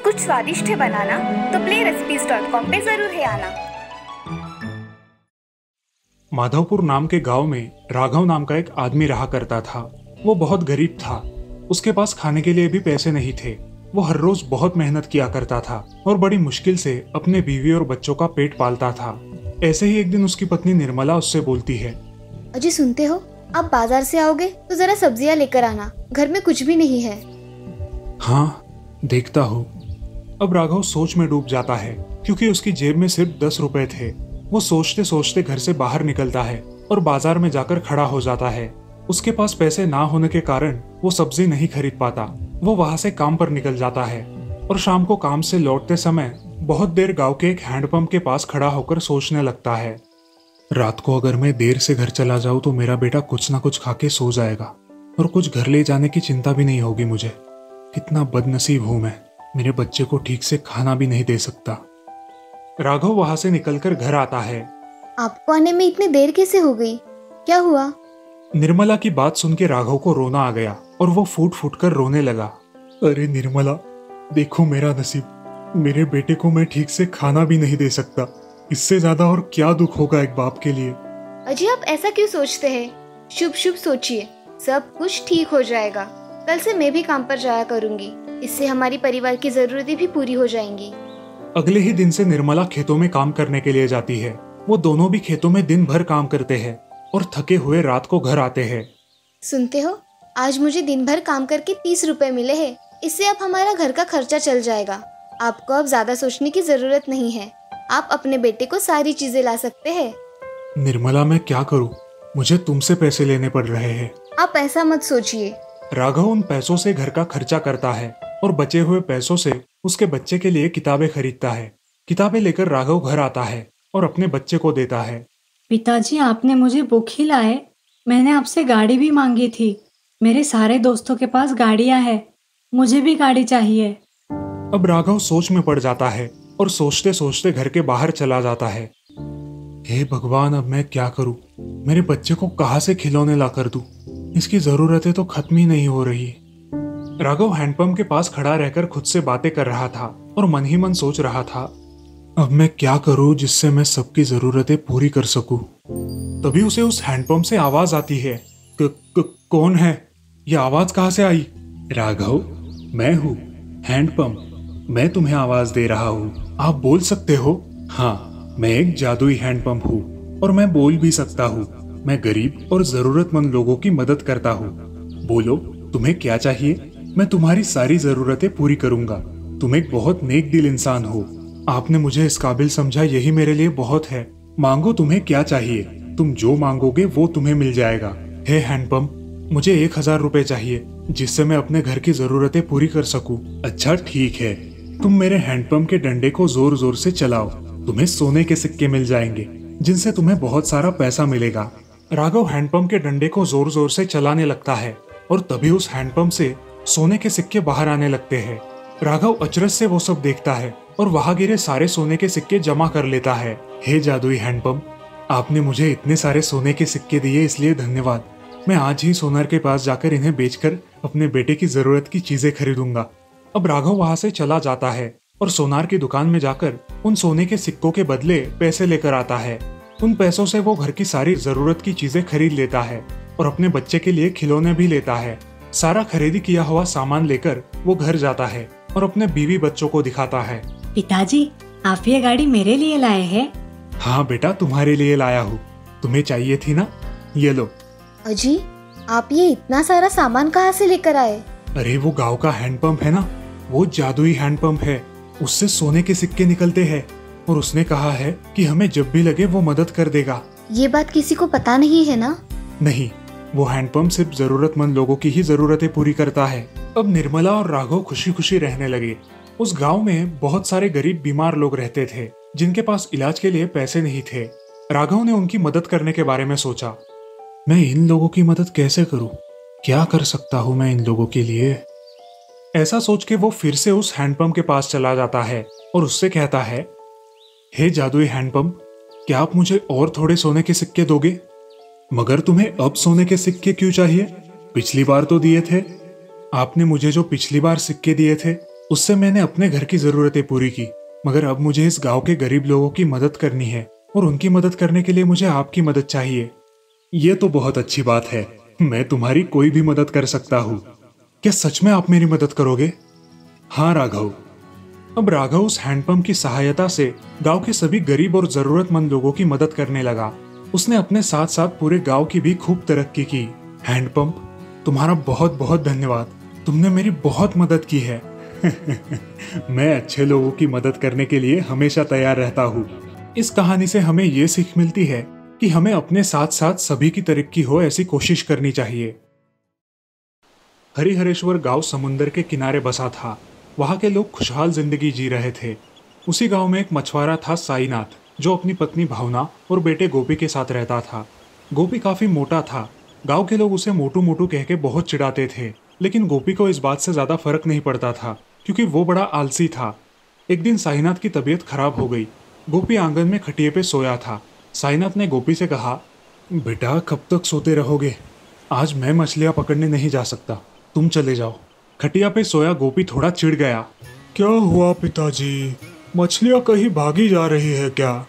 कुछ स्वादिष्ट है बनाना तो PlayRecipes.com पे जरूर है आना। माधवपुर नाम के गांव में राघव नाम का एक आदमी रहा करता था। वो बहुत गरीब था। उसके पास खाने के लिए भी पैसे नहीं थे। वो हर रोज बहुत मेहनत किया करता था और बड़ी मुश्किल से अपने बीवी और बच्चों का पेट पालता था। ऐसे ही एक दिन उसकी पत्नी निर्मला उससे बोलती है, अजी सुनते हो, आप बाजार से आओगे तो जरा सब्जियां लेकर आना, घर में कुछ भी नहीं है। हाँ, देखता हूँ। अब राघव सोच में डूब जाता है क्योंकि उसकी जेब में सिर्फ 10 रुपए थे। वो सोचते सोचते घर से बाहर निकलता है और बाजार में जाकर खड़ा हो जाता है। उसके पास पैसे ना होने के कारण वो सब्जी नहीं खरीद पाता। वो वहां से काम पर निकल जाता है और शाम को काम से लौटते समय बहुत देर गांव के एक हैंडपंप के पास खड़ा होकर सोचने लगता है, रात को अगर मैं देर से घर चला जाऊं तो मेरा बेटा कुछ ना कुछ खा के सो जाएगा और कुछ घर ले जाने की चिंता भी नहीं होगी मुझे। कितना बदनसीब हूं मैं, मेरे बच्चे को ठीक से खाना भी नहीं दे सकता। राघव वहां से निकलकर घर आता है। आपको आने में इतनी देर कैसे हो गई? क्या हुआ? निर्मला की बात सुन के राघव को रोना आ गया और वो फूट फूट कर रोने लगा। अरे निर्मला, देखो मेरा नसीब, मेरे बेटे को मैं ठीक से खाना भी नहीं दे सकता। इससे ज्यादा और क्या दुख होगा एक बाप के लिए। अजी आप ऐसा क्यों सोचते हैं? शुभ शुभ सोचिए, सब कुछ ठीक हो जाएगा। कल से मैं भी काम पर जाया करूंगी, इससे हमारी परिवार की जरूरतें भी पूरी हो जाएंगी। अगले ही दिन से निर्मला खेतों में काम करने के लिए जाती है। वो दोनों भी खेतों में दिन भर काम करते हैं और थके हुए रात को घर आते हैं। सुनते हो, आज मुझे दिन भर काम करके 30 रुपए मिले हैं। इससे अब हमारा घर का खर्चा चल जाएगा। आपको अब ज्यादा सोचने की जरूरत नहीं है। आप अपने बेटे को सारी चीजें ला सकते हैं। निर्मला, मैं क्या करूं? मुझे तुमसे पैसे लेने पड़ रहे हैं। आप ऐसा मत सोचिए। राघव उन पैसों से घर का खर्चा करता है और बचे हुए पैसों से उसके बच्चे के लिए किताबें खरीदता है। किताबें लेकर राघव घर आता है और अपने बच्चे को देता है। पिताजी, आपने मुझे बुक ही लाए। मैंने आपसे गाड़ी भी मांगी थी। मेरे सारे दोस्तों के पास गाड़ियां हैं, मुझे भी गाड़ी चाहिए। अब राघव सोच में पड़ जाता है और सोचते सोचते घर के बाहर चला जाता है। हे भगवान, अब मैं क्या करूं? मेरे बच्चे को कहां से खिलौने ला कर दूं? इसकी जरूरतें तो खत्म ही नहीं हो रही। राघव हैंडपंप के पास खड़ा रहकर खुद से बातें कर रहा था और मन ही मन सोच रहा था, अब मैं क्या करूं जिससे मैं सबकी जरूरतें पूरी कर सकूं। तभी उसे उस हैंडपंप से आवाज आती है। कौन है? यह आवाज कहां से आई? राघव, मैं हूँ हैंडपंप। मैं तुम्हें आवाज दे रहा हूँ। आप बोल सकते हो? हाँ, मैं एक जादुई हैंडपंप हूँ और मैं बोल भी सकता हूँ। मैं गरीब और जरूरतमंद लोगों की मदद करता हूँ। बोलो, तुम्हें क्या चाहिए? मैं तुम्हारी सारी जरूरतें पूरी करूंगा। तुम एक बहुत नेक दिल इंसान हो। आपने मुझे इस काबिल समझा, यही मेरे लिए बहुत है। मांगो, तुम्हें क्या चाहिए? तुम जो मांगोगे वो तुम्हें मिल जाएगा। हे हैंडपंप, मुझे 1000 रुपए चाहिए जिससे मैं अपने घर की जरूरतें पूरी कर सकूं। अच्छा ठीक है, तुम मेरे हैंडपंप के डंडे को जोर जोर से चलाओ। तुम्हें सोने के सिक्के मिल जाएंगे जिनसे तुम्हें बहुत सारा पैसा मिलेगा। राघव हैंडपंप के डंडे को जोर जोर से चलाने लगता है और तभी उस हैंडपंप से सोने के सिक्के बाहर आने लगते हैं। राघव अचरज से वो सब देखता है और वहां गिरे सारे सोने के सिक्के जमा कर लेता है। हे जादुई हैंडपंप, आपने मुझे इतने सारे सोने के सिक्के दिए, इसलिए धन्यवाद। मैं आज ही सोनार के पास जाकर इन्हें बेचकर अपने बेटे की जरूरत की चीजें खरीदूंगा। अब राघव वहां से चला जाता है और सोनार की दुकान में जाकर उन सोने के सिक्कों के बदले पैसे लेकर आता है। उन पैसों से वो घर की सारी जरूरत की चीजें खरीद लेता है और अपने बच्चे के लिए खिलौने भी लेता है। सारा खरीदी किया हुआ सामान लेकर वो घर जाता है और अपने बीवी बच्चों को दिखाता है। पिताजी, आप ये गाड़ी मेरे लिए लाए हैं? हाँ बेटा, तुम्हारे लिए लाया हूँ। तुम्हें चाहिए थी ना, ये लो। अजी, आप ये इतना सारा सामान कहाँ से लेकर आए? अरे वो गांव का हैंडपंप है ना, वो जादुई हैंडपंप है। उससे सोने के सिक्के निकलते हैं और उसने कहा है कि हमें जब भी लगे वो मदद कर देगा। ये बात किसी को पता नहीं है ना? नहीं, वो हैंडपंप सिर्फ जरूरतमंद लोगों की ही जरूरतें पूरी करता है। अब निर्मला और राघव खुशी खुशी रहने लगे। उस गांव में बहुत सारे गरीब बीमार लोग रहते थे जिनके पास इलाज के लिए पैसे नहीं थे। राघव ने उनकी मदद करने के बारे में सोचा। मैं इन लोगों की मदद कैसे करूं? क्या कर सकता हूं मैं इन लोगों के लिए? ऐसा सोच के वो फिर से उस हैंडपंप के पास चला जाता है और उससे कहता है, हे जादुई हैंडपंप, क्या आप मुझे और थोड़े सोने के सिक्के दोगे? मगर तुम्हें अब सोने के सिक्के क्यों चाहिए? पिछली बार तो दिए थे। आपने मुझे जो पिछली बार सिक्के दिए थे उससे मैंने अपने घर की जरूरतें पूरी की, मगर अब मुझे इस गांव के गरीब लोगों की मदद करनी है और उनकी मदद करने के लिए मुझे आपकी मदद चाहिए। ये तो बहुत अच्छी बात है, मैं तुम्हारी कोई भी मदद कर सकता हूँ। क्या सच में आप मेरी मदद करोगे? हाँ राघव। अब राघव उस हैंडपंप की सहायता से गांव के सभी गरीब और जरूरतमंद लोगों की मदद करने लगा। उसने अपने साथ साथ पूरे गांव की भी खूब तरक्की की। हैंडपंप, तुम्हारा बहुत बहुत धन्यवाद, तुमने मेरी बहुत मदद की है। मैं अच्छे लोगों की मदद करने के लिए हमेशा तैयार रहता हूँ। इस कहानी से हमें ये सीख मिलती है कि हमें अपने साथ साथ सभी की तरक्की हो ऐसी कोशिश करनी चाहिए। हरिहरेश्वर गांव समुंदर के किनारे बसा था। वहां के लोग खुशहाल जिंदगी जी रहे थे। उसी गांव में एक मछुआरा था साईनाथ, जो अपनी पत्नी भावना और बेटे गोपी के साथ रहता था। गोपी काफी मोटा था। गांव के लोग उसे मोटू मोटू कह के बहुत चिढ़ाते थे, लेकिन गोपी को इस बात से ज्यादा फर्क नहीं पड़ता था क्योंकि वो बड़ा आलसी था। एक दिन साईनाथ की तबीयत खराब हो गई। गोपी आंगन में खटिए पे सोया था। साईनाथ ने गोपी से कहा, बेटा कब तक सोते रहोगे? आज मैं मछलियां पकड़ने नहीं जा सकता, तुम चले जाओ। खटिया पे सोया गोपी थोड़ा चिढ़ गया। क्या हुआ पिताजी, मछलियां कहीं भागी जा रही है क्या?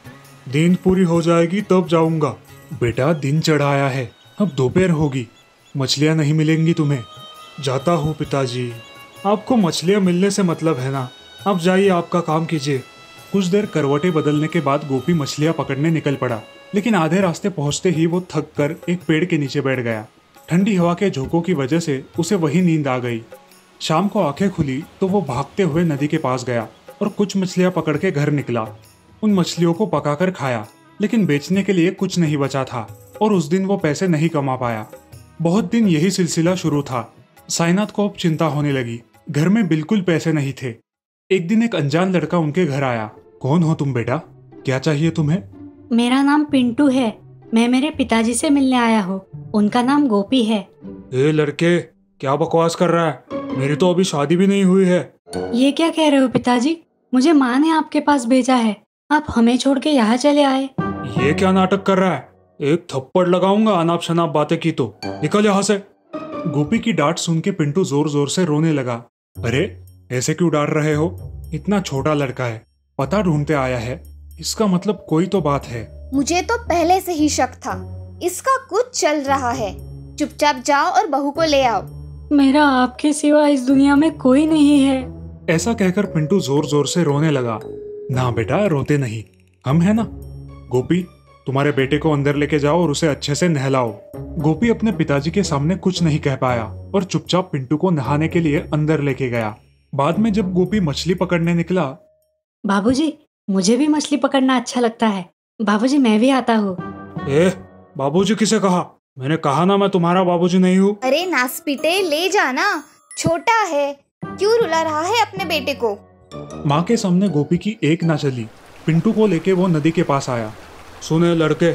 दिन पूरी हो जाएगी तब जाऊंगा। बेटा दिन चढ़ा आया है, अब दोपहर होगी, मछलियां नहीं मिलेंगी तुम्हें। जाता हूँ पिताजी। आपको मछलियां मिलने से मतलब है ना, अब जाइए आपका काम कीजिए। कुछ देर करवटें बदलने के बाद गोपी मछलियां पकड़ने निकल पड़ा, लेकिन आधे रास्ते पहुंचते ही वो थक कर एक पेड़ के नीचे बैठ गया। ठंडी हवा के झोंकों की वजह से उसे वही नींद आ गई। शाम को आंखें खुली तो वो भागते हुए नदी के पास गया और कुछ मछलियां पकड़ के घर निकला। उन मछलियों को पकाकर खाया, लेकिन बेचने के लिए कुछ नहीं बचा था और उस दिन वो पैसे नहीं कमा पाया। बहुत दिन यही सिलसिला शुरू था। साईनाथ को अब चिंता होने लगी। घर में बिल्कुल पैसे नहीं थे। एक दिन एक अनजान लड़का उनके घर आया। कौन हो तुम बेटा, क्या चाहिए तुम्हें? मेरा नाम पिंटू है, मैं मेरे पिताजी से मिलने आया हूँ, उनका नाम गोपी है। ए लड़के, क्या बकवास कर रहा है? मेरी तो अभी शादी भी नहीं हुई है। ये क्या कह रहे हो पिताजी, मुझे माँ ने आपके पास भेजा है, आप हमें छोड़ के यहाँ चले आए। ये क्या नाटक कर रहा है? एक थप्पड़ लगाऊंगा अनाप शनाप बातें की तो। निकल यहाँ से। गोपी की डांट सुन के पिंटू जोर जोर से रोने लगा। अरे ऐसे क्यों डांट रहे हो? इतना छोटा लड़का है, पता ढूंढते आया है, इसका मतलब कोई तो बात है। मुझे तो पहले से ही शक था, इसका कुछ चल रहा है। चुपचाप जाओ और बहू को ले आओ। मेरा आपके सिवा इस दुनिया में कोई नहीं है। ऐसा कहकर पिंटू जोर जोर से रोने लगा। ना बेटा रोते नहीं, हम है ना। गोपी, तुम्हारे बेटे को अंदर लेके जाओ और उसे अच्छे से नहलाओ। गोपी अपने पिताजी के सामने कुछ नहीं कह पाया और चुपचाप पिंटू को नहाने के लिए अंदर लेके गया। बाद में जब गोपी मछली पकड़ने निकला, बाबूजी मुझे भी मछली पकड़ना अच्छा लगता है, बाबूजी मैं भी आता हूँ। ए बाबूजी किसे कहा? मैंने कहा ना मैं तुम्हारा बाबूजी नहीं हूँ। अरे नासपीटे, ले जाना, छोटा है, क्यों रुला रहा है अपने बेटे को? माँ के सामने गोपी की एक ना चली। पिंटू को लेके वो नदी के पास आया। सुने लड़के,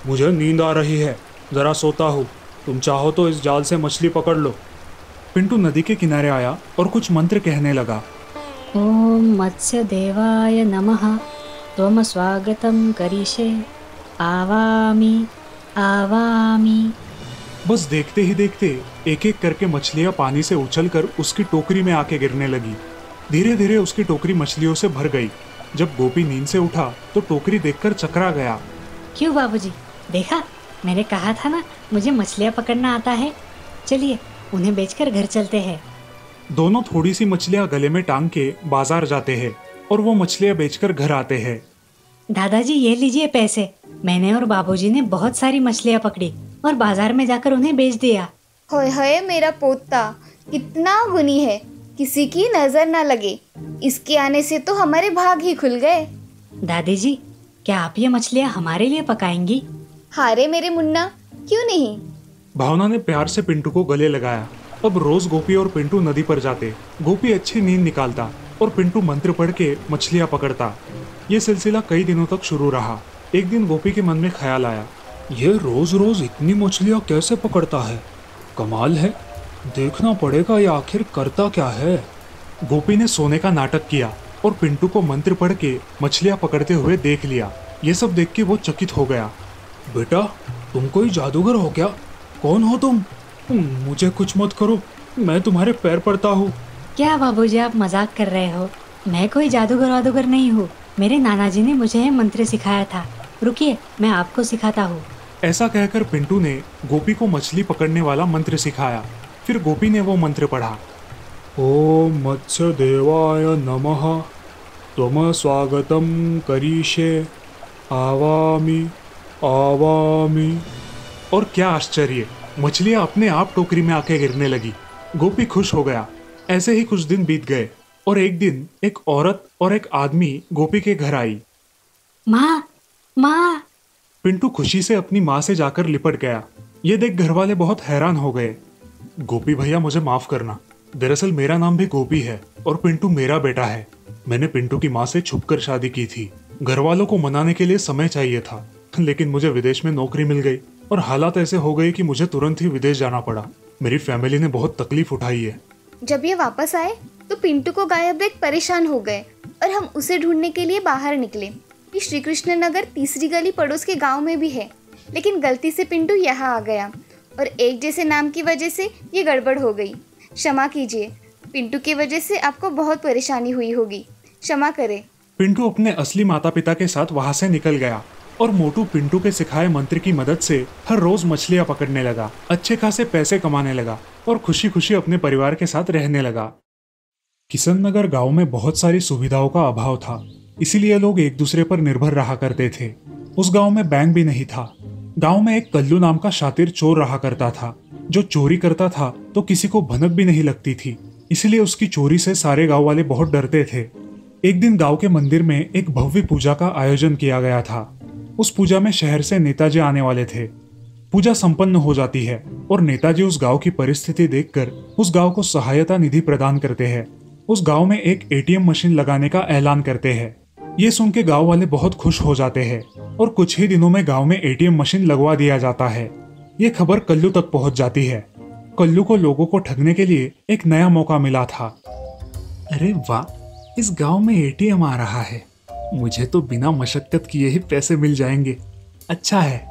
मुझे नींद आ रही है, जरा सोता हूँ, तुम चाहो तो इस जाल से मछली पकड़ लो। पिंटू नदी के किनारे आया और कुछ मंत्र कहने लगा। ओम मत्स्य देवाय नमः, त्वम स्वागतम करिष्ये, आवामि आवामि। बस देखते ही देखते एक एक करके मछलियां पानी से उछलकर उसकी टोकरी में आके गिरने लगी। धीरे धीरे उसकी टोकरी मछलियों से भर गई। जब गोपी नींद से उठा तो टोकरी देखकर चकरा गया। क्यों बाबूजी, देखा, मैंने कहा था ना मुझे मछलियाँ पकड़ना आता है। चलिए उन्हें बेचकर घर चलते हैं। दोनों थोड़ी सी मछलियां गले में टांग के बाजार जाते हैं और वो मछलियां बेचकर घर आते हैं। दादाजी ये लीजिए पैसे, मैंने और बाबूजी ने बहुत सारी मछलियाँ पकड़ी और बाजार में जाकर उन्हें बेच दिया। होय होय, मेरा पोता कितना गुनी है, किसी की नजर ना लगे। इसके आने से तो हमारे भाग ही खुल गए। दादी जी, क्या आप ये मछलियाँ हमारे लिए पकाएंगी? हारे मेरे मुन्ना, क्यों नहीं। भावना ने प्यार से पिंटू को गले लगाया। अब रोज गोपी और पिंटू नदी पर जाते। गोपी अच्छी नींद निकालता और पिंटू मंत्र पढ़ के मछलियाँ पकड़ता। ये सिलसिला कई दिनों तक शुरू रहा। एक दिन गोपी के मन में ख्याल आया, ये रोज रोज इतनी मछलियाँ कैसे पकड़ता है? कमाल है, देखना पड़ेगा ये आखिर करता क्या है। गोपी ने सोने का नाटक किया और पिंटू को मंत्र पढ़ के मछलियाँ पकड़ते हुए देख लिया। ये सब देख के वो चकित हो गया। बेटा तुम कोई जादूगर हो क्या? कौन हो तुम? मुझे कुछ मत करो, मैं तुम्हारे पैर पड़ता हूँ। क्या बाबूजी, आप मजाक कर रहे हो? मैं कोई जादूगर नहीं हूँ। मेरे नाना जी ने मुझे यह मंत्र सिखाया था। रुकिए, मैं आपको सिखाता हूँ। ऐसा कहकर पिंटू ने गोपी को मछली पकड़ने वाला मंत्र सिखाया। फिर गोपी ने वो मंत्र पढ़ा। ओम मत्स्य देवाय नमः त्वम स्वागतम करिष्ये आवामि आवामि। और क्या आश्चर्य, मछलियाँ अपने आप टोकरी में आके गिरने लगी। गोपी खुश हो गया। ऐसे ही कुछ दिन बीत गए और एक दिन एक औरत और एक आदमी गोपी के घर आई। माँ, माँ। पिंटू खुशी से अपनी माँ से जाकर लिपट गया। ये देख घर वाले बहुत हैरान हो गए। गोपी भैया, मुझे माफ करना। दरअसल मेरा नाम भी गोपी है और पिंटू मेरा बेटा है। मैंने पिंटू की माँ से छुपकर शादी की थी। घर वालों को मनाने के लिए समय चाहिए था, लेकिन मुझे विदेश में नौकरी मिल गई और हालात ऐसे हो गए कि मुझे तुरंत ही विदेश जाना पड़ा। मेरी फैमिली ने बहुत तकलीफ उठाई है। जब ये वापस आए तो पिंटू को गायब देख परेशान हो गए और हम उसे ढूंढने के लिए बाहर निकले। ये श्री कृष्ण नगर तीसरी गली पड़ोस के गांव में भी है, लेकिन गलती से पिंटू यहाँ आ गया और एक जैसे नाम की वजह से ये गड़बड़ हो गई। क्षमा कीजिए, पिंटू की वजह से आपको बहुत परेशानी हुई होगी, क्षमा करें। पिंटू अपने असली माता पिता के साथ वहां से निकल गया और मोटू पिंटू के सिखाए मंत्र की मदद से हर रोज मछलियां पकड़ने लगा, अच्छे खासे पैसे कमाने लगा और खुशी खुशी अपने परिवार के साथ रहने लगा। किशन नगर गांव में बहुत सारी सुविधाओं का अभाव था, इसीलिए लोग एक दूसरे पर निर्भर रहा करते थे। उस गांव में बैंक भी नहीं था। गांव में एक कल्लू नाम का शातिर चोर रहा करता था, जो चोरी करता था तो किसी को भनक भी नहीं लगती थी, इसलिए उसकी चोरी से सारे गांव वाले बहुत डरते थे। एक दिन गांव के मंदिर में एक भव्य पूजा का आयोजन किया गया था। उस पूजा में शहर से नेताजी आने वाले थे। पूजा संपन्न हो जाती है और नेताजी उस गांव की परिस्थिति देखकर उस गांव को सहायता निधि प्रदान करते हैं। उस गांव में एक एटीएम मशीन लगाने का ऐलान करते हैं। ये सुन के गांव वाले बहुत खुश हो जाते हैं और कुछ ही दिनों में गांव में एटीएम मशीन लगवा दिया जाता है। ये खबर कल्लू तक पहुंच जाती है। कल्लू को लोगों को ठगने के लिए एक नया मौका मिला था। अरे वाह, इस गांव में एटीएम आ रहा है, मुझे तो बिना मशक्कत किए ही पैसे मिल जाएंगे। अच्छा है।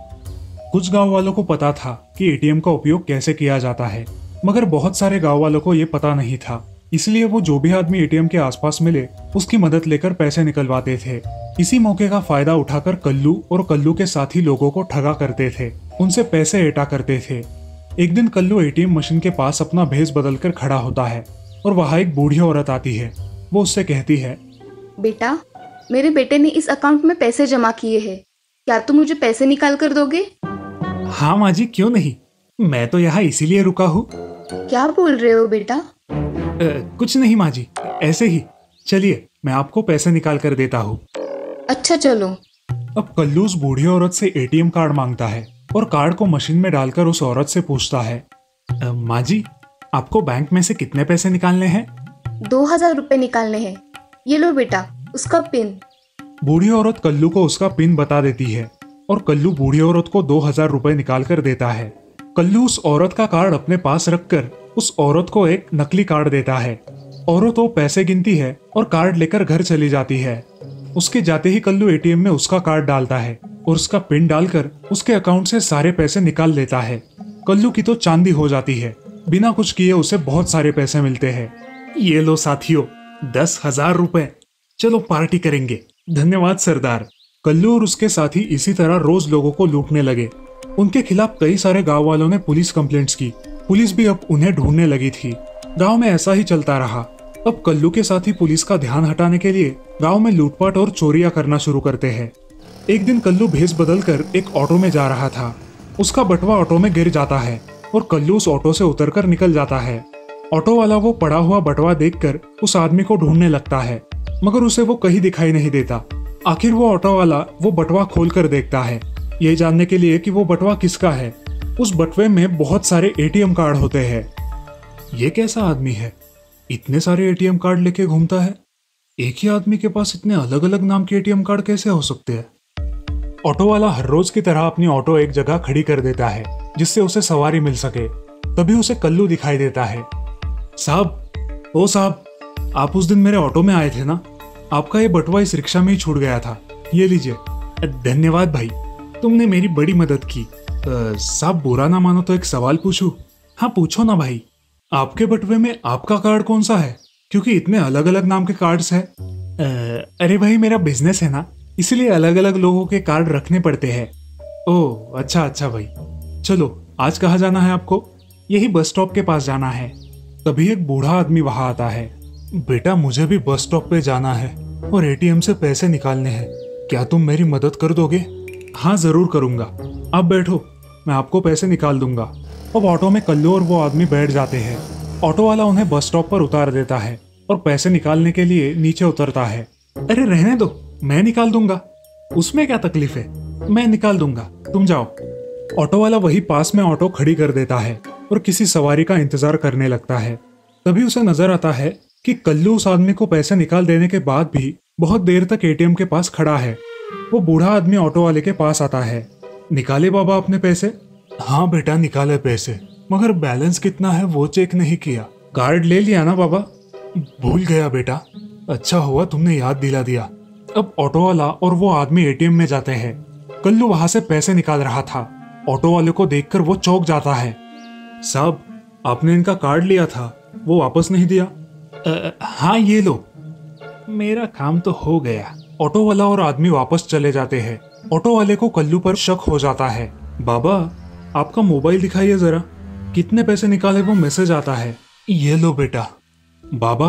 कुछ गांव वालों को पता था कि एटीएम का उपयोग कैसे किया जाता है, मगर बहुत सारे गांव वालों को ये पता नहीं था। इसलिए वो जो भी आदमी एटीएम के आसपास मिले उसकी मदद लेकर पैसे निकलवाते थे। इसी मौके का फायदा उठाकर कल्लू और कल्लू के साथी लोगों को ठगा करते थे, उनसे पैसे एटा करते थे। एक दिन कल्लू एटीएम मशीन के पास अपना भेष बदलकर खड़ा होता है और वहाँ एक बूढ़ी औरत आती है। वो उससे कहती है, बेटा, मेरे बेटे ने इस अकाउंट में पैसे जमा किए हैं, क्या तुम मुझे पैसे निकाल कर दोगे? हाँ माँ जी, क्यों नहीं, मैं तो यहाँ इसीलिए रुका हूँ। क्या बोल रहे हो बेटा? कुछ नहीं माँ जी, ऐसे ही। चलिए, मैं आपको पैसे निकाल कर देता हूँ। अच्छा चलो। अब कल्लू उस बूढ़ी औरत से एटीएम कार्ड मांगता है और कार्ड को मशीन में डालकर उस औरत से पूछता है, माँ जी, आपको बैंक में से कितने पैसे निकालने हैं? 2000 रुपए निकालने हैं। ये लो बेटा, उसका पिन। बूढ़ी औरत कल्लू को उसका पिन बता देती है और कल्लू बूढ़ी औरत को 2000 रुपए निकाल कर देता है। कल्लू उस औरत का कार्ड अपने पास रखकर उस औरत को एक नकली कार्ड देता है। औरत वो पैसे गिनती है और कार्ड लेकर घर चली जाती है। उसके जाते ही कल्लू एटीएम में उसका कार्ड डालता है और उसका पिन डालकर उसके अकाउंट से सारे पैसे निकाल लेता है। कल्लू की तो चांदी हो जाती है। बिना कुछ किए उसे बहुत सारे पैसे मिलते हैं। ये लो साथियों, 10,000 रुपए, चलो पार्टी करेंगे। धन्यवाद सरदार। कल्लू और उसके साथी इसी तरह रोज लोगों को लूटने लगे। उनके खिलाफ कई सारे गांव वालों ने पुलिस कंप्लेंट्स की। पुलिस भी अब उन्हें ढूंढने लगी थी। गांव में ऐसा ही चलता रहा। अब कल्लू के साथी पुलिस का ध्यान हटाने के लिए गांव में लूटपाट और चोरियां करना शुरू करते हैं। एक दिन कल्लू भेष बदलकर एक ऑटो में जा रहा था। उसका बटवा ऑटो में गिर जाता है और कल्लू उस ऑटो से उतरकर निकल जाता है। ऑटो वाला वो पड़ा हुआ बटवा देखकर उस आदमी को ढूंढने लगता है, मगर उसे वो कहीं दिखाई नहीं देता। आखिर वो ऑटो वाला वो बटवा खोलकर देखता है, ये जानने के लिए कि वो बटवा किसका है। उस बटवे में बहुत सारे एटीएम कार्ड होते हैं। ये कैसा आदमी है, इतने सारे एटीएम कार्ड लेके घूमता है? एक ही आदमी के पास इतने अलग अलग नाम के एटीएम कार्ड कैसे हो सकते हैं? ऑटो वाला हर रोज की तरह अपनी ऑटो एक जगह खड़ी कर देता है जिससे उसे सवारी मिल सके। तभी उसे कल्लू दिखाई देता है। साहब, ओ साहब, आप उस दिन मेरे ऑटो में आए थे ना, आपका ये बटवा इस रिक्शा में ही छूट गया था, ये लीजिए। धन्यवाद भाई, तुमने मेरी बड़ी मदद की। साहब बुरा ना मानो तो एक सवाल पूछूं? हाँ पूछो ना भाई। आपके बटुए में आपका कार्ड कौन सा है, क्योंकि इतने अलग अलग नाम के कार्ड्स हैं। अरे भाई मेरा बिजनेस है ना, इसलिए अलग अलग लोगों के कार्ड रखने पड़ते हैं। ओह अच्छा अच्छा भाई। चलो आज कहाँ जाना है आपको? यही बस स्टॉप के पास जाना है। तभी एक बूढ़ा आदमी वहां आता है। बेटा मुझे भी बस स्टॉप पे जाना है और एटीएम से पैसे निकालने हैं, क्या तुम मेरी मदद कर दोगे? हाँ जरूर करूंगा, आप बैठो, मैं आपको पैसे निकाल दूंगा। अब ऑटो में कल्लू और वो आदमी बैठ जाते हैं। ऑटो वाला उन्हें बस स्टॉप पर उतार देता है और पैसे निकालने के लिए नीचे उतरता है। अरे रहने दो, मैं निकाल दूंगा, उसमें क्या तकलीफ है, मैं निकाल दूंगा, तुम जाओ। ऑटो वाला वही पास में ऑटो खड़ी कर देता है और किसी सवारी का इंतजार करने लगता है। तभी उसे नजर आता है कि कल्लू उस आदमी को पैसे निकाल देने के बाद भी बहुत देर तक एटीएम के पास खड़ा है। वो बूढ़ा आदमी ऑटो वाले के पास आता है। निकाले बाबा अपने पैसे? हाँ बेटा निकाले पैसे, मगर बैलेंस कितना है वो चेक नहीं किया। कार्ड ले लिया ना बाबा? भूल गया बेटा, अच्छा हुआ तुमने याद दिला दिया। अब ऑटो वाला और वो आदमी एटीएम में जाते हैं। कल्लू वहां से पैसे निकाल रहा था। ऑटो वाले को देखकर वो चौंक जाता है। साहब आपने इनका कार्ड लिया था, वो वापस नहीं दिया। हाँ ये लो। मेरा काम तो हो गया। ऑटो वाला और आदमी वापस चले जाते हैं। ऑटो वाले को कल्लू पर शक हो जाता है। बाबा आपका मोबाइल दिखाइए जरा, कितने पैसे निकाले वो मैसेज आता है। ये लो बेटा। बाबा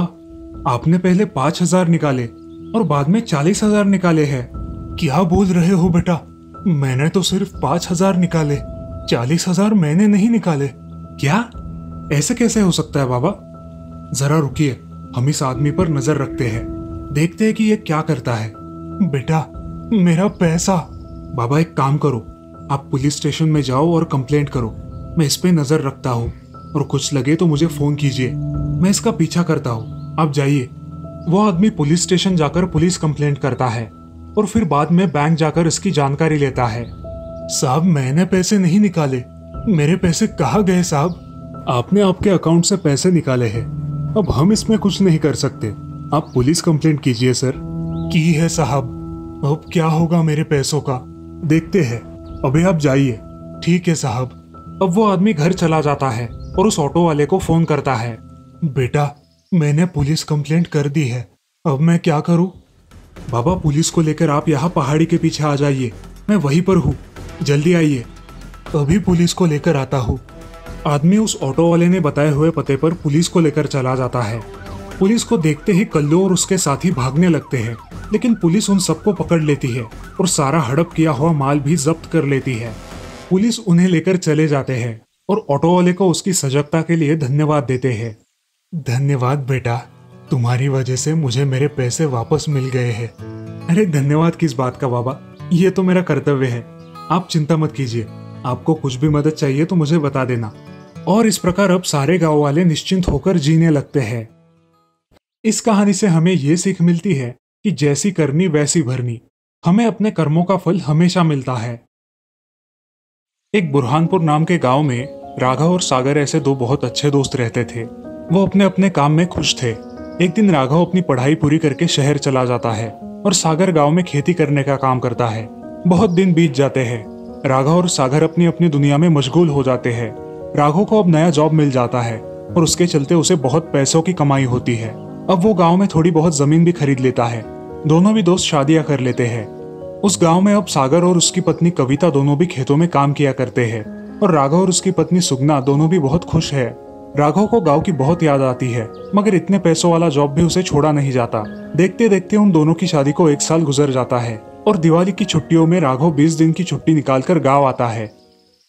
आपने पहले 5,000 निकाले और बाद में 40,000 निकाले हैं। क्या बोल रहे हो बेटा? मैंने तो सिर्फ 5,000 निकाले, 40,000 मैंने नहीं निकाले। क्या? ऐसे कैसे हो सकता है बाबा? जरा रुकिए, हम इस आदमी पर नजर रखते हैं, देखते हैं कि ये क्या करता है। बेटा मेरा पैसा। बाबा एक काम करो, आप पुलिस स्टेशन में जाओ और कंप्लेंट करो, मैं इस पे नजर रखता हूँ और कुछ लगे तो मुझे फोन कीजिए, मैं इसका पीछा करता हूँ, आप जाइए। वो आदमी पुलिस स्टेशन जाकर पुलिस कंप्लेंट करता है और फिर बाद में बैंक जाकर इसकी जानकारी लेता है। साहब मैंने पैसे नहीं निकाले, मेरे पैसे कहाँ गए साहब? आपने आपके अकाउंट से पैसे निकाले हैं, अब हम इसमें कुछ नहीं कर सकते, आप पुलिस कंप्लेंट कीजिए सर। की है साहब, अब क्या होगा मेरे पैसों का, देखते हैं, अभी आप जाइए। ठीक है साहब। अब वो आदमी घर चला जाता है और उस ऑटो वाले को फोन करता है। बेटा मैंने पुलिस कंप्लेंट कर दी है, अब मैं क्या करूं? बाबा पुलिस को लेकर आप यहाँ पहाड़ी के पीछे आ जाइए, मैं वहीं पर हूँ, जल्दी आइए। अभी पुलिस को लेकर आता हूँ। आदमी उस ऑटो वाले ने बताए हुए पते पर पुलिस को लेकर चला जाता है। पुलिस को देखते ही कल्लू और उसके साथी भागने लगते हैं, लेकिन पुलिस उन सबको पकड़ लेती है और सारा हड़प किया हुआ माल भी जब्त कर लेती है। पुलिस उन्हें लेकर चले जाते हैं और ऑटो वाले को उसकी सजगता के लिए धन्यवाद देते हैं। धन्यवाद बेटा, तुम्हारी वजह से मुझे मेरे पैसे वापस मिल गए हैं। अरे धन्यवाद किस बात का बाबा, ये तो मेरा कर्तव्य है, आप चिंता मत कीजिए, आपको कुछ भी मदद चाहिए तो मुझे बता देना। और इस प्रकार अब सारे गांव वाले निश्चिंत होकर जीने लगते हैं। इस कहानी से हमें ये सीख मिलती है कि जैसी करनी वैसी भरनी, हमें अपने कर्मों का फल हमेशा मिलता है। एक बुरहानपुर नाम के गांव में राघव और सागर ऐसे दो बहुत अच्छे दोस्त रहते थे। वो अपने अपने काम में खुश थे। एक दिन राघव अपनी पढ़ाई पूरी करके शहर चला जाता है और सागर गांव में खेती करने का काम करता है। बहुत दिन बीत जाते हैं। राघव और सागर अपनी अपनी दुनिया में मशगूल हो जाते हैं। राघव को अब नया जॉब मिल जाता है और उसके चलते उसे बहुत पैसों की कमाई होती है। अब वो गांव में थोड़ी बहुत जमीन भी खरीद लेता है। दोनों भी दोस्त शादियां कर लेते हैं। उस गांव में अब सागर और उसकी पत्नी कविता दोनों भी खेतों में काम किया करते हैं और राघव और उसकी पत्नी सुगना दोनों भी बहुत खुश है। राघव को गांव की बहुत याद आती है, मगर इतने पैसों वाला जॉब भी उसे छोड़ा नहीं जाता। देखते देखते उन दोनों की शादी को 1 साल गुजर जाता है और दिवाली की छुट्टियों में राघव 20 दिन की छुट्टी निकालकर गाँव आता है।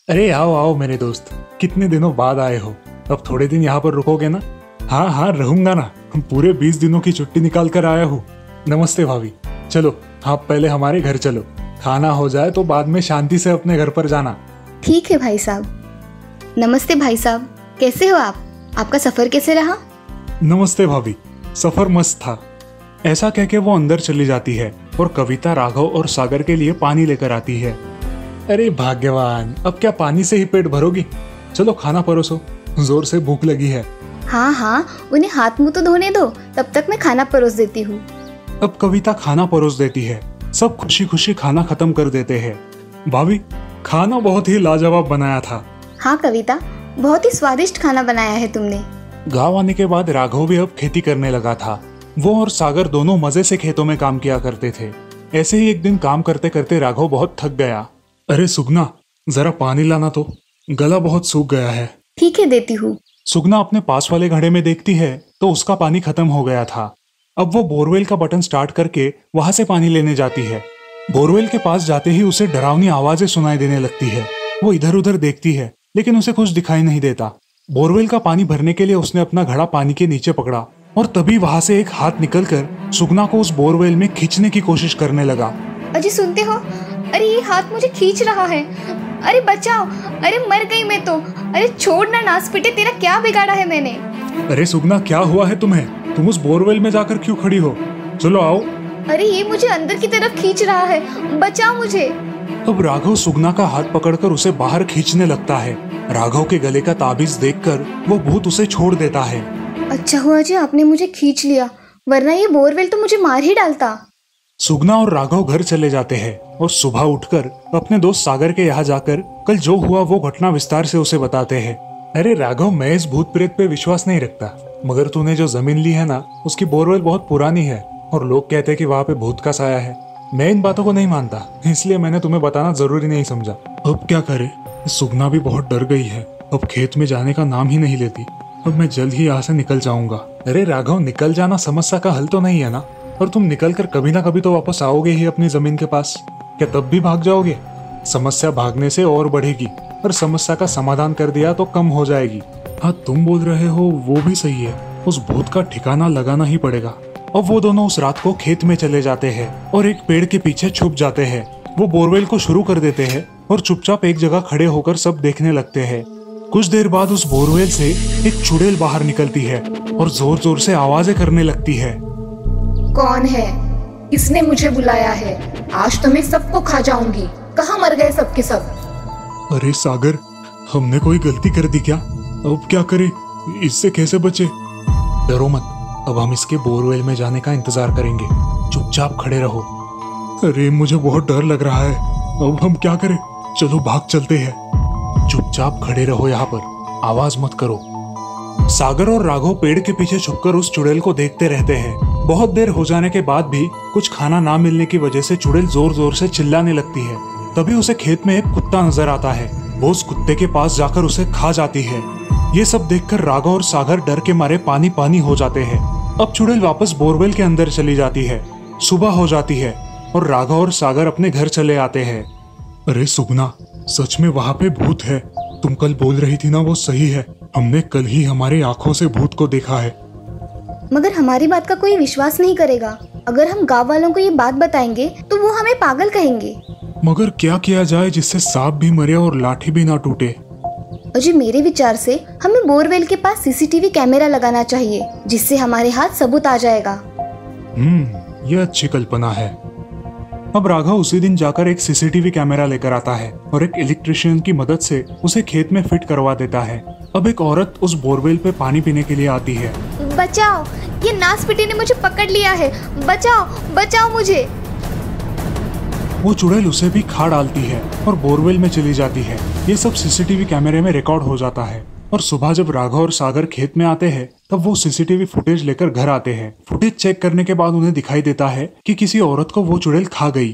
अरे आओ आओ मेरे दोस्त, कितने दिनों बाद आए हो, अब थोड़े दिन यहाँ पर रुकोगे ना? हाँ हाँ रहूंगा ना, हम पूरे 20 दिनों की छुट्टी निकाल कर आया हूँ। नमस्ते भाभी, चलो आप पहले हमारे घर चलो, खाना हो जाए तो बाद में शांति से अपने घर पर जाना। ठीक है भाई साहब। नमस्ते भाई साहब, कैसे हो आप? आपका सफर कैसे रहा? नमस्ते भाभी, सफर मस्त था। ऐसा कह के वो अंदर चली जाती है और कविता राघव और सागर के लिए पानी लेकर आती है। अरे भाग्यवान, अब क्या पानी से ही पेट भरोगी? चलो खाना परोसो, जोर से भूख लगी है। हाँ हाँ, उन्हें हाथ मुंह तो धोने दो, तब तक मैं खाना परोस देती हूँ। अब कविता खाना परोस देती है। सब खुशी खुशी खाना खत्म कर देते हैं। भाभी खाना बहुत ही लाजवाब बनाया था। हाँ कविता, बहुत ही स्वादिष्ट खाना बनाया है तुमने। गांव आने के बाद राघव भी अब खेती करने लगा था। वो और सागर दोनों मजे से खेतों में काम किया करते थे। ऐसे ही एक दिन काम करते करते राघव बहुत थक गया। अरे सुगना, जरा पानी लाना तो, गला बहुत सूख गया है। ठीक है, देती हूँ। सुगना अपने पास वाले घड़े में देखती है तो उसका पानी खत्म हो गया था। अब वो बोरवेल का बटन स्टार्ट करके वहां से पानी लेने जाती है। बोरवेल के पास जाते ही उसे डरावनी आवाजें सुनाई देने लगती है। वो इधर उधर देखती है लेकिन उसे कुछ दिखाई नहीं देता। बोरवेल का पानी भरने के लिए उसने अपना घड़ा पानी के नीचे पकड़ा और तभी वहां से एक हाथ निकलकर सुगना को उस बोरवेल में खींचने की कोशिश करने लगा। अजी सुनते हो? अरे ये हाथ मुझे खींच रहा है। अरे बचाओ, अरे मर गई मैं तो। अरे छोड़ ना नास पिटे, तेरा क्या बिगाड़ा है मैंने? अरे सुगना, क्या हुआ है तुम्हें? तुम उस बोरवेल में जाकर क्यों खड़ी हो? चलो आओ। अरे ये मुझे अंदर की तरफ खींच रहा है, बचाओ मुझे। अब राघव सुगना का हाथ पकड़कर उसे बाहर खींचने लगता है। राघव के गले का ताबीज देखकर वो भूत उसे छोड़ देता है। अच्छा हुआ जी आपने मुझे खींच लिया, वरना ये बोरवेल तो मुझे मार ही डालता। सुगना और राघव घर चले जाते हैं और सुबह उठकर अपने दोस्त सागर के यहाँ जाकर कल जो हुआ वो घटना विस्तार से उसे बताते हैं। अरे राघव, मैं इस भूत प्रेत पे विश्वास नहीं रखता, मगर तूने जो जमीन ली है ना, उसकी बोरवेल बहुत पुरानी है और लोग कहते हैं कि वहाँ पे भूत का साया है। मैं इन बातों को नहीं मानता, इसलिए मैंने तुम्हें बताना जरूरी नहीं समझा। अब क्या करे, सुगना भी बहुत डर गई है। अब खेत में जाने का नाम ही नहीं लेती। अब मैं जल्द ही यहाँ से निकल जाऊंगा। अरे राघव, निकल जाना समस्या का हल तो नहीं है ना, और तुम निकल कर कभी ना कभी तो वापस आओगे ही अपनी जमीन के पास। क्या तब भी भाग जाओगे? समस्या भागने से और बढ़ेगी, और समस्या का समाधान कर दिया तो कम हो जाएगी। हाँ, तुम बोल रहे हो वो भी सही है, उस भूत का ठिकाना लगाना ही पड़ेगा। अब वो दोनों उस रात को खेत में चले जाते हैं और एक पेड़ के पीछे छुप जाते हैं। वो बोरवेल को शुरू कर देते हैं और चुपचाप एक जगह खड़े होकर सब देखने लगते हैं। कुछ देर बाद उस बोरवेल से एक चुड़ैल बाहर निकलती है और जोर जोर से आवाजें करने लगती है। कौन है? किसने मुझे बुलाया है? आज तो मैं सबको खा जाऊंगी। कहाँ मर गए सबके सब? अरे सागर, हमने कोई गलती कर दी क्या? अब क्या करें? इससे कैसे बचे? डरो मत, अब हम इसके बोरवेल में जाने का इंतजार करेंगे। चुपचाप खड़े रहो। अरे मुझे बहुत डर लग रहा है, अब हम क्या करें? चलो भाग चलते हैं। चुपचाप खड़े रहो यहाँ पर, आवाज मत करो। सागर और राघव पेड़ के पीछे छुपकर उस चुड़ैल को देखते रहते हैं। बहुत देर हो जाने के बाद भी कुछ खाना ना मिलने की वजह से चुड़ैल जोर जोर से चिल्लाने लगती है। तभी उसे खेत में एक कुत्ता नजर आता है। वो उस कुत्ते के पास जाकर उसे खा जाती है। ये सब देखकर राघव और सागर डर के मारे पानी पानी हो जाते हैं। अब चुड़ैल वापस बोरवेल के अंदर चली जाती है। सुबह हो जाती है और राघव और सागर अपने घर चले आते हैं। अरे सुगना, सच में वहाँ पे भूत है। तुम कल बोल रही थी ना, वो सही है। हमने कल ही हमारी आंखों से भूत को देखा है। मगर हमारी बात का कोई विश्वास नहीं करेगा। अगर हम गांव वालों को ये बात बताएंगे तो वो हमें पागल कहेंगे। मगर क्या किया जाए जिससे सांप भी मरे और लाठी भी ना टूटे? अजी मेरे विचार से हमें बोरवेल के पास सीसीटीवी कैमरा लगाना चाहिए, जिससे हमारे हाथ सबूत आ जाएगा। ये अच्छी कल्पना है। अब राघव उसी दिन जाकर एक सीसीटीवी कैमरा लेकर आता है और एक इलेक्ट्रिशियन की मदद से उसे खेत में फिट करवा देता है। अब एक औरत उस बोरवेल पे पानी पीने के लिए आती है। बचाओ, ये नासपिटी ने मुझे पकड़ लिया है, बचाओ बचाओ मुझे। वो चुड़ैल उसे भी खा डालती है और बोरवेल में चली जाती है। ये सब सीसीटीवी कैमरे में रिकॉर्ड हो जाता है। और सुबह जब राघव और सागर खेत में आते हैं तब वो सीसीटीवी फुटेज लेकर घर आते हैं। फुटेज चेक करने के बाद उन्हें दिखाई देता है कि किसी औरत को वो चुड़ैल खा गई।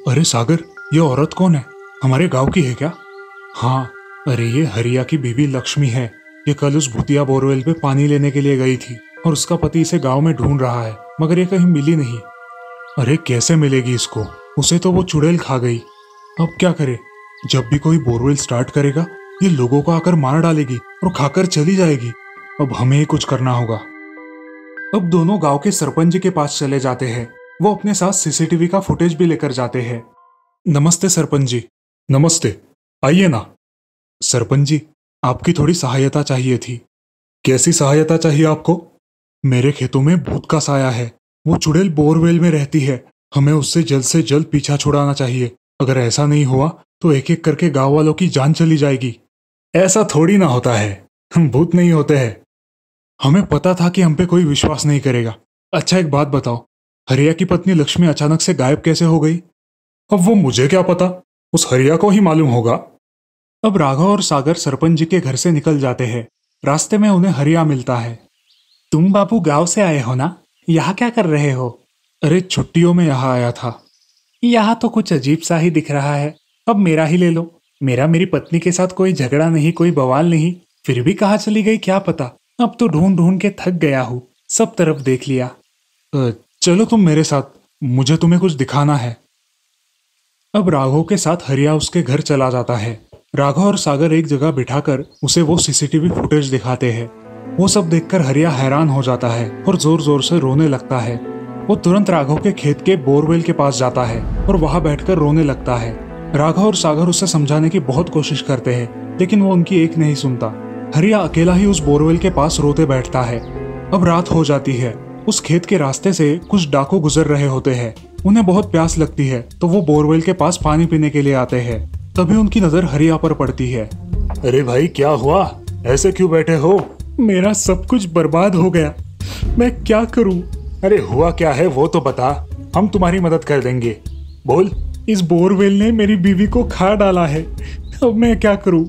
अरे सागर, ये औरत कौन है? हमारे गांव की है क्या? हाँ, अरे ये हरिया की बीवी लक्ष्मी है। ये कल उस भूतिया बोरवेल पे पानी लेने के लिए गई थी और उसका पति इसे गाँव में ढूंढ रहा है, मगर ये कहीं मिली नहीं। अरे कैसे मिलेगी इसको? उसे तो वो चुड़ैल खा गई। अब क्या करे? जब भी कोई बोरवेल स्टार्ट करेगा ये लोगों को आकर मार डालेगी और खाकर चली जाएगी। अब हमें ही कुछ करना होगा। अब दोनों गांव के सरपंच जी के पास चले जाते हैं। वो अपने साथ सीसीटीवी का फुटेज भी लेकर जाते हैं। नमस्ते सरपंच जी। नमस्ते, आइए ना। सरपंच जी, आपकी थोड़ी सहायता चाहिए थी। कैसी सहायता चाहिए आपको? मेरे खेतों में भूत का साया है। वो चुड़ैल बोरवेल में रहती है। हमें उससे जल्द से जल्द पीछा छुड़ाना चाहिए। अगर ऐसा नहीं हुआ तो एक एक करके गांव वालों की जान चली जाएगी। ऐसा थोड़ी ना होता है, हम भूत नहीं होते हैं। हमें पता था कि हम पे कोई विश्वास नहीं करेगा। अच्छा एक बात बताओ, हरिया की पत्नी लक्ष्मी अचानक से गायब कैसे हो गई? अब वो मुझे क्या पता, उस हरिया को ही मालूम होगा। अब राघव और सागर सरपंच जी के घर से निकल जाते हैं। रास्ते में उन्हें हरिया मिलता है। तुम बाबू गांव से आए हो ना, यहाँ क्या कर रहे हो? अरे छुट्टियों में यहाँ आया था। यहाँ तो कुछ अजीब सा ही दिख रहा है, अब मेरा ही ले लो। मेरी पत्नी के साथ कोई झगड़ा नहीं, कोई बवाल नहीं, फिर भी कहाँ चली गई क्या पता। अब तो ढूंढ ढूंढ के थक गया हूँ, सब तरफ देख लिया। चलो तुम मेरे साथ, मुझे तुम्हें कुछ दिखाना है। अब राघव के साथ हरिया उसके घर चला जाता है। राघव और सागर एक जगह बिठाकर उसे वो सीसीटीवी फुटेज दिखाते हैं। वो सब देखकर हरिया हैरान हो जाता है और जोर जोर से रोने लगता है। वो तुरंत राघव के खेत के बोरवेल के पास जाता है और वहां बैठकर रोने लगता है। राघव और सागर उसे समझाने की बहुत कोशिश करते हैं, लेकिन वो उनकी एक नहीं सुनता। हरिया अकेला ही उस बोरवेल के पास रोते बैठता है। अब रात हो जाती है। उस खेत के रास्ते से कुछ डाकू गुजर रहे होते हैं। उन्हें बहुत प्यास लगती है तो वो बोरवेल के पास पानी पीने के लिए आते हैं। तभी उनकी नजर हरिया पर पड़ती है। अरे भाई क्या हुआ, ऐसे क्यों बैठे हो? मेरा सब कुछ बर्बाद हो गया, मैं क्या करूं? अरे हुआ क्या है वो तो बता, हम तुम्हारी मदद कर देंगे। बोल। इस बोरवेल ने मेरी बीवी को खा डाला है, अब मैं क्या करूं?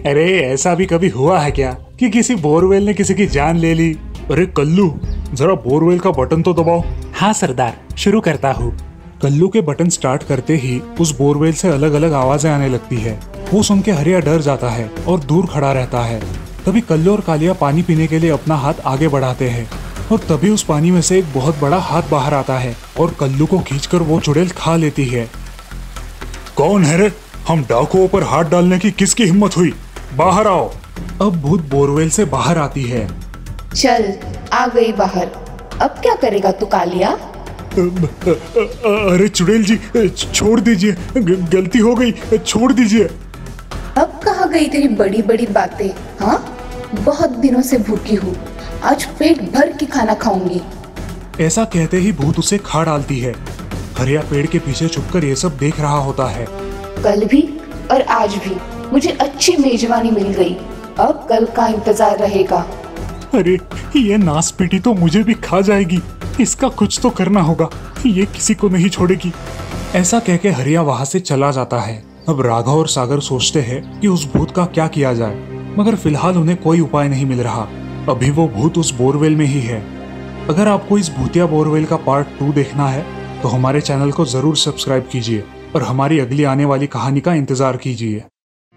अरे ऐसा भी कभी हुआ है क्या कि किसी बोरवेल ने किसी की जान ले ली? अरे कल्लू, जरा बोरवेल का बटन तो दबाओ। हाँ सरदार, शुरू करता हूँ। कल्लू के बटन स्टार्ट करते ही उस बोरवेल से अलग अलग आवाजें आने लगती है। वो सुन के हरिया डर जाता है और दूर खड़ा रहता है। तभी कल्लू और कालिया पानी पीने के लिए अपना हाथ आगे बढ़ाते हैं और तभी उस पानी में से एक बहुत बड़ा हाथ बाहर आता है और कल्लू को खींचकर वो चुड़ैल खा लेती है। कौन है रे? हम डाकुओं पर हाथ डालने की किसकी हिम्मत हुई? बाहर आओ। अब भूत बोरवेल से बाहर आती है। चल आ गई बाहर, अब क्या करेगा तू कालिया? अरे चुड़ैल जी छोड़ दीजिए, गलती हो गई, छोड़ दीजिए। अब कहाँ गई तेरी बड़ी बड़ी बातें? हाँ, बहुत दिनों से भूखी हूँ, आज पेट भर के खाना खाऊंगी। ऐसा कहते ही भूत उसे खा डालती है। हरिया पेड़ के पीछे छुपकर ये सब देख रहा होता है। कल भी और आज भी मुझे अच्छी मेजबानी मिल गई, अब कल का इंतजार रहेगा। अरे ये नास पीटी तो मुझे भी खा जाएगी, इसका कुछ तो करना होगा, ये किसी को नहीं छोड़ेगी। ऐसा कह के हरिया वहां से चला जाता है। अब राघव और सागर सोचते हैं कि उस भूत का क्या किया जाए, मगर फिलहाल उन्हें कोई उपाय नहीं मिल रहा। अभी वो भूत उस बोरवेल में ही है। अगर आपको इस भूतिया बोरवेल का पार्ट 2 देखना है तो हमारे चैनल को जरूर सब्सक्राइब कीजिए और हमारी अगली आने वाली कहानी का इंतजार कीजिए।